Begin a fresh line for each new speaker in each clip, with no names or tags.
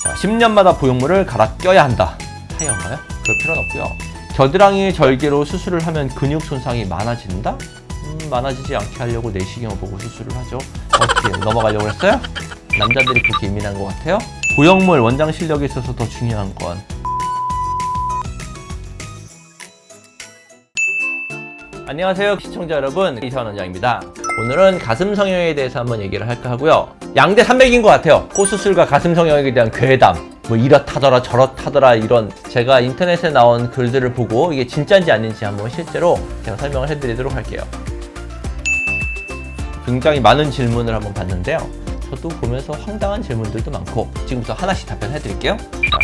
자, 10년마다 보형물을 갈아 껴야 한다. 타이어인가요? 그럴 필요는 없고요. 겨드랑이 절개로 수술을 하면 근육 손상이 많아진다? 많아지지 않게 하려고 내시경을 보고 수술을 하죠. 어떻게 넘어가려고 했어요? 남자들이 그렇게 예민한 것 같아요? 보형물 원장 실력에 있어서 더 중요한 건 안녕하세요 시청자 여러분, 이상원 원장입니다. 오늘은 가슴 성형에 대해서 한번 얘기를 할까 하고요. 양대 산맥인 것 같아요. 코 수술과 가슴 성형에 대한 괴담, 뭐 이렇다더라 저렇다더라, 이런 제가 인터넷에 나온 글들을 보고 이게 진짜인지 아닌지 한번 실제로 제가 설명을 해드리도록 할게요. 굉장히 많은 질문을 한번 봤는데요. 저도 보면서 황당한 질문들도 많고 지금부터 하나씩 답변해 드릴게요.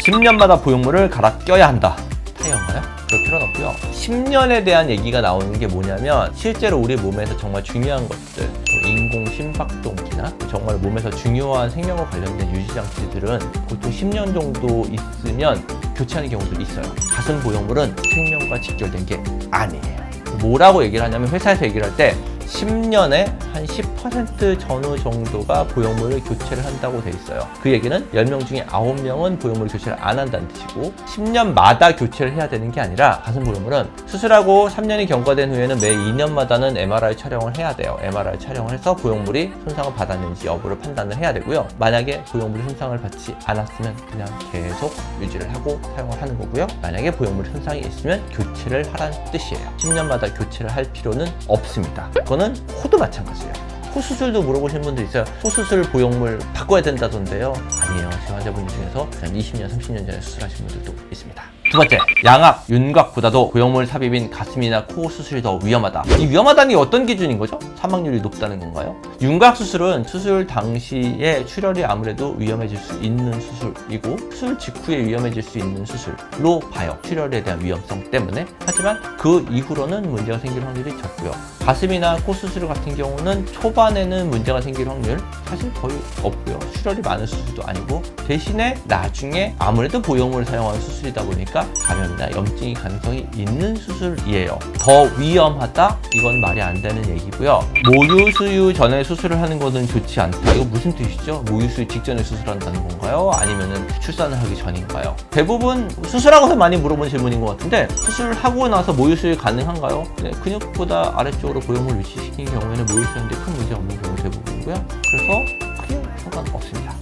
10년마다 보형물을 갈아 껴야 한다. 타이어인가요? 그럴 필요는 없고요. 10년에 대한 얘기가 나오는 게 뭐냐면 실제로 우리 몸에서 정말 중요한 것들, 인공 심박동기나 정말 몸에서 중요한 생명과 관련된 유지장치들은 보통 10년 정도 있으면 교체하는 경우도 있어요. 가슴 보형물은 생명과 직결된 게 아니에요. 뭐라고 얘기를 하냐면 회사에서 얘기를 할 때 10년에 한 10% 전후 정도가 보형물을 교체를 한다고 돼 있어요. 그 얘기는 10명 중에 9명은 보형물을 교체를 안 한다는 뜻이고 10년마다 교체를 해야 되는 게 아니라 가슴 보형물은 수술하고 3년이 경과된 후에는 매 2년마다는 MRI 촬영을 해야 돼요. MRI 촬영을 해서 보형물이 손상을 받았는지 여부를 판단을 해야 되고요. 만약에 보형물이 손상을 받지 않았으면 그냥 계속 유지를 하고 사용을 하는 거고요. 만약에 보형물이 손상이 있으면 교체를 하라는 뜻이에요. 10년마다 교체를 할 필요는 없습니다. 그거는 코도 마찬가지예요. 코 수술도 물어보시는 분들 있어요. 코 수술 보형물 바꿔야 된다던데요. 아니에요. 제 환자분들 중에서 한 20년, 30년 전에 수술하신 분들도 있습니다. 두 번째, 양악, 윤곽보다도 보형물 삽입인 가슴이나 코 수술이 더 위험하다. 이 위험하다는 게 어떤 기준인 거죠? 사망률이 높다는 건가요? 윤곽 수술은 수술 당시에 출혈이 아무래도 위험해질 수 있는 수술이고 수술 직후에 위험해질 수 있는 수술로 봐요. 출혈에 대한 위험성 때문에. 하지만 그 이후로는 문제가 생길 확률이 적고요. 가슴이나 코 수술 같은 경우는 초반에는 문제가 생길 확률 사실 거의 없고요. 출혈이 많은 수술도 아니고 대신에 나중에 아무래도 보형물을 사용하는 수술이다 보니까 감염이나 염증이 가능성이 있는 수술이에요. 더 위험하다? 이건 말이 안 되는 얘기고요. 모유 수유 전에 수술을 하는 것은 좋지 않다. 이거 무슨 뜻이죠? 모유 수유 직전에 수술한다는 건가요? 아니면은 출산을 하기 전인가요? 대부분 수술하고서 많이 물어본 질문인 것 같은데 수술을 하고 나서 모유 수유 가능한가요? 네, 근육보다 아래쪽으로 보형물 위치시킨 경우에는 모유 수유하는데 큰 문제 없는 경우 대부분이고요. 그래서 크게 상관없습니다.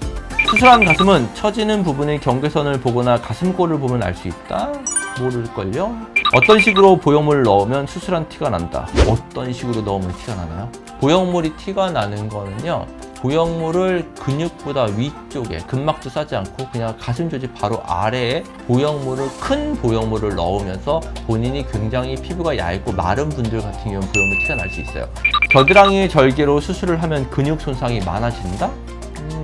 수술한 가슴은 처지는 부분의 경계선을 보거나 가슴골을 보면 알 수 있다? 모를걸요? 어떤 식으로 보형물을 넣으면 수술한 티가 난다? 어떤 식으로 넣으면 티가 나나요? 보형물이 티가 나는 거는요, 보형물을 근육보다 위쪽에, 근막도 싸지 않고 그냥 가슴 조직 바로 아래에 큰 보형물을 넣으면서 본인이 굉장히 피부가 얇고 마른 분들 같은 경우는 보형물 티가 날 수 있어요. 겨드랑이 절개로 수술을 하면 근육 손상이 많아진다?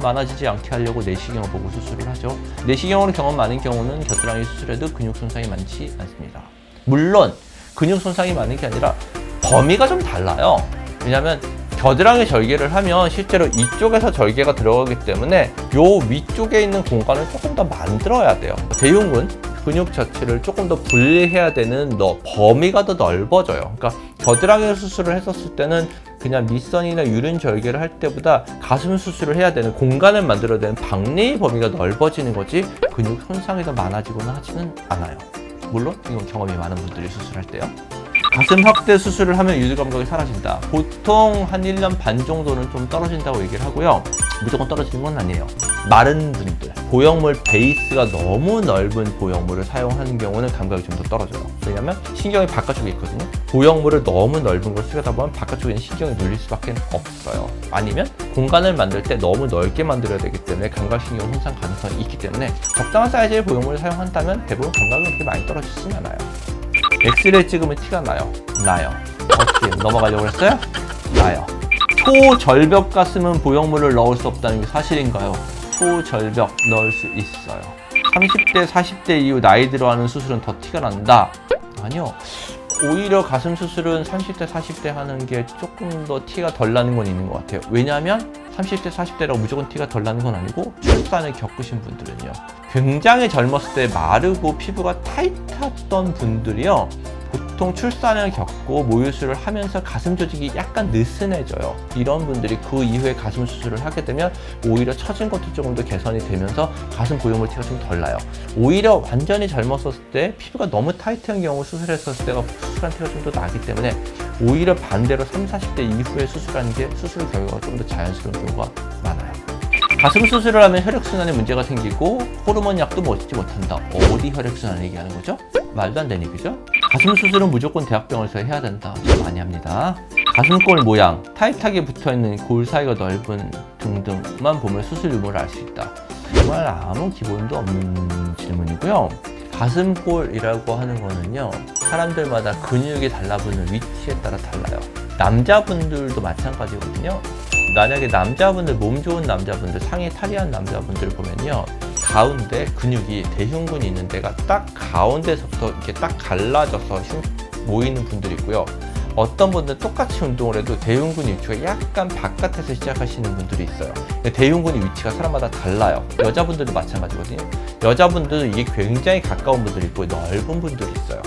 많아지지 않게 하려고 내시경을 보고 수술을 하죠. 내시경으로 경험 많은 경우는 겨드랑이 수술에도 근육 손상이 많지 않습니다. 물론 근육 손상이 많은 게 아니라 범위가 좀 달라요. 왜냐하면 겨드랑이 절개를 하면 실제로 이쪽에서 절개가 들어가기 때문에 요 위쪽에 있는 공간을 조금 더 만들어야 돼요. 대흉근 근육 자체를 조금 더 분리해야 되는 범위가 더 넓어져요. 그러니까 겨드랑이 수술을 했었을 때는 그냥 밑선이나 유륜 절개를 할 때보다 가슴 수술을 해야 되는 공간을 만들어야 되는 박리의 범위가 넓어지는 거지 근육 손상이 더 많아지거나 하지는 않아요. 물론 이건 경험이 많은 분들이 수술할 때요. 가슴 확대 수술을 하면 유두 감각이 사라진다. 보통 한 1년 반 정도는 좀 떨어진다고 얘기를 하고요. 무조건 떨어지는 건 아니에요. 마른 분들, 보형물 베이스가 너무 넓은 보형물을 사용하는 경우는 감각이 좀 더 떨어져요. 왜냐면 신경이 바깥쪽에 있거든요. 보형물을 너무 넓은 걸 쓰다 보면 바깥쪽에 있는 신경이 눌릴 수밖에 없어요. 아니면 공간을 만들 때 너무 넓게 만들어야 되기 때문에 감각신경 손상 가능성이 있기 때문에 적당한 사이즈의 보형물을 사용한다면 대부분 감각은 그렇게 많이 떨어지진 않아요. 엑스레이 찍으면 티가 나요? 나요. 어떻게 넘어가려고 했어요? 나요. 초절벽 가슴은 보형물을 넣을 수 없다는 게 사실인가요? 초절벽 넣을 수 있어요. 30대, 40대 이후 나이 들어가는 수술은 더 티가 난다? 아니요. 오히려 가슴 수술은 30대, 40대 하는 게 조금 더 티가 덜 나는 건 있는 것 같아요. 왜냐하면 30대, 40대라고 무조건 티가 덜 나는 건 아니고 출산을 겪으신 분들은요. 굉장히 젊었을 때 마르고 피부가 타이트했던 분들이요. 보통 출산을 겪고 모유수를 하면서 가슴 조직이 약간 느슨해져요. 이런 분들이 그 이후에 가슴 수술을 하게 되면 오히려 처진 것도 조금 더 개선이 되면서 가슴 보형물 티가 좀 덜 나요. 오히려 완전히 젊었을 때 피부가 너무 타이트한 경우 수술했었을 때가 수술한 티가 좀 더 나기 때문에 오히려 반대로 30, 40대 이후에 수술하는 게 수술 결과가 좀 더 자연스러운 경우가 많아요. 가슴 수술을 하면 혈액순환에 문제가 생기고 호르몬 약도 먹지 못한다. 어디 혈액순환 얘기하는 거죠? 말도 안 되는 얘기죠? 가슴 수술은 무조건 대학병원에서 해야 된다. 좀 많이 합니다. 가슴골 모양, 타이트하게 붙어있는 골 사이가 넓은 등등만 보면 수술 유무를 알 수 있다. 정말 아무 기본도 없는 질문이고요. 가슴골이라고 하는 거는요, 사람들마다 근육이 달라붙는 위치에 따라 달라요. 남자분들도 마찬가지거든요. 만약에 남자분들, 몸 좋은 남자분들, 상의 탈의한 남자분들 보면요, 가운데 근육이 대흉근이 있는 데가 딱 가운데서부터 이렇게 딱 갈라져서 모이는 분들이 있고요. 어떤 분들은 똑같이 운동을 해도 대흉근 위치가 약간 바깥에서 시작하시는 분들이 있어요. 대흉근의 위치가 사람마다 달라요. 여자분들도 마찬가지거든요. 여자분들도 이게 굉장히 가까운 분들이 있고 넓은 분들이 있어요.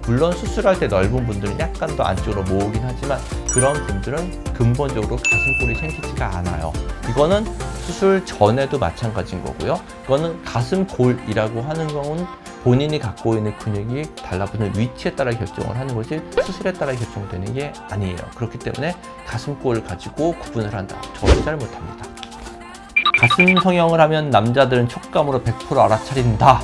물론 수술할 때 넓은 분들은 약간 더 안쪽으로 모으긴 하지만 그런 분들은 근본적으로 가슴골이 생기지가 않아요. 이거는 수술 전에도 마찬가지인 거고요. 이거는 가슴골이라고 하는 경우는 본인이 갖고 있는 근육이 달라붙는 위치에 따라 결정을 하는 거지 수술에 따라 결정되는 게 아니에요. 그렇기 때문에 가슴골을 가지고 구분을 한다. 저도 잘 못합니다. 가슴 성형을 하면 남자들은 촉감으로 100% 알아차린다.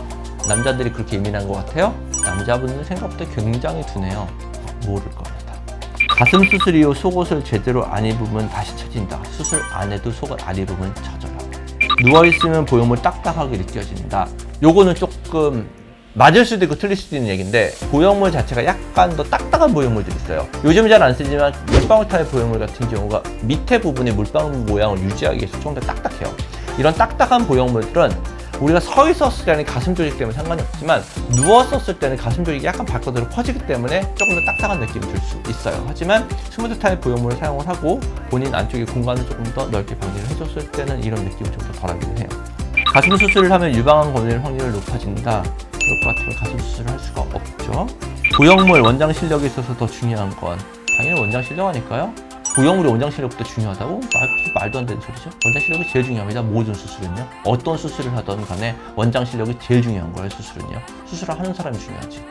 남자들이 그렇게 예민한 것 같아요? 남자분들은 생각보다 굉장히 둔해요. 모를 겁니다. 가슴 수술 이후 속옷을 제대로 안 입으면 다시 처진다. 수술 안 해도 속을 안 입으면 처져요. 누워있으면 보형물 딱딱하게 느껴진다. 요거는 조금 맞을 수도 있고 틀릴 수도 있는 얘기인데, 보형물 자체가 약간 더 딱딱한 보형물들이 있어요. 요즘 잘 안 쓰지만 물방울 타입 보형물 같은 경우가 밑에 부분이 물방울 모양을 유지하기 위해서 좀 더 딱딱해요. 이런 딱딱한 보형물들은 우리가 서 있었을 때는 가슴 조직 때문에 상관이 없지만 누웠었을 때는 가슴 조직이 약간 바깥으로 퍼지기 때문에 조금 더 딱딱한 느낌을 줄 수 있어요. 하지만 스무드 타입 보형물을 사용을 하고 본인 안쪽의 공간을 조금 더 넓게 방지를 해줬을 때는 이런 느낌이 좀 더 덜하긴 해요. 가슴 수술을 하면 유방암 걸릴 확률이 높아진다. 그럴 것 같으면 가슴 수술을 할 수가 없죠. 보형물 원장 실력이 있어서 더 중요한 건 당연히 원장 실력 아닐까요? 보형물이 원장 실력보다 중요하다고? 말도 안 되는 소리죠. 원장 실력이 제일 중요합니다. 모든 수술은요. 어떤 수술을 하든 간에 원장 실력이 제일 중요한 거예요. 수술은요. 수술을 하는 사람이 중요하지.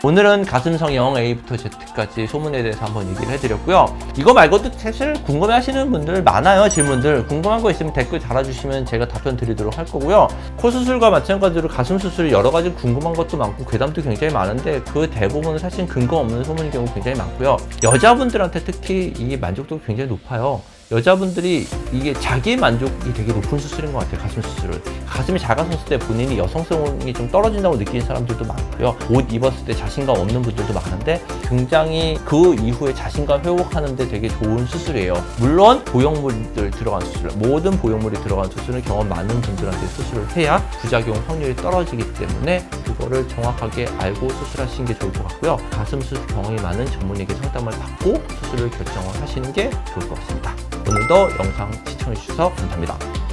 오늘은 가슴 성형 A부터 Z까지 소문에 대해서 한번 얘기를 해드렸고요. 이거 말고도 사실 궁금해하시는 분들 많아요. 질문들 궁금한 거 있으면 댓글 달아주시면 제가 답변 드리도록 할 거고요. 코 수술과 마찬가지로 가슴 수술이 여러 가지 궁금한 것도 많고 괴담도 굉장히 많은데 그 대부분은 사실 근거 없는 소문인 경우 굉장히 많고요. 여자분들한테 특히 이게 만족도가 굉장히 높아요. 여자분들이 이게 자기 만족이 되게 높은 수술인 것 같아요. 가슴 수술을. 가슴이 작아졌을 때 본인이 여성성이 좀 떨어진다고 느끼는 사람들도 많고요. 옷 입었을 때 자신감 없는 분들도 많은데 굉장히 그 이후에 자신감 회복하는데 되게 좋은 수술이에요. 물론 보형물들 들어간 수술, 모든 보형물이 들어간 수술은 경험 많은 분들한테 수술을 해야 부작용 확률이 떨어지기 때문에 그거를 정확하게 알고 수술하시는 게 좋을 것 같고요. 가슴 수술 경험이 많은 전문의에게 상담을 받고 수술을 결정을 하시는 게 좋을 것 같습니다. 오늘도 영상 시청해주셔서 감사합니다.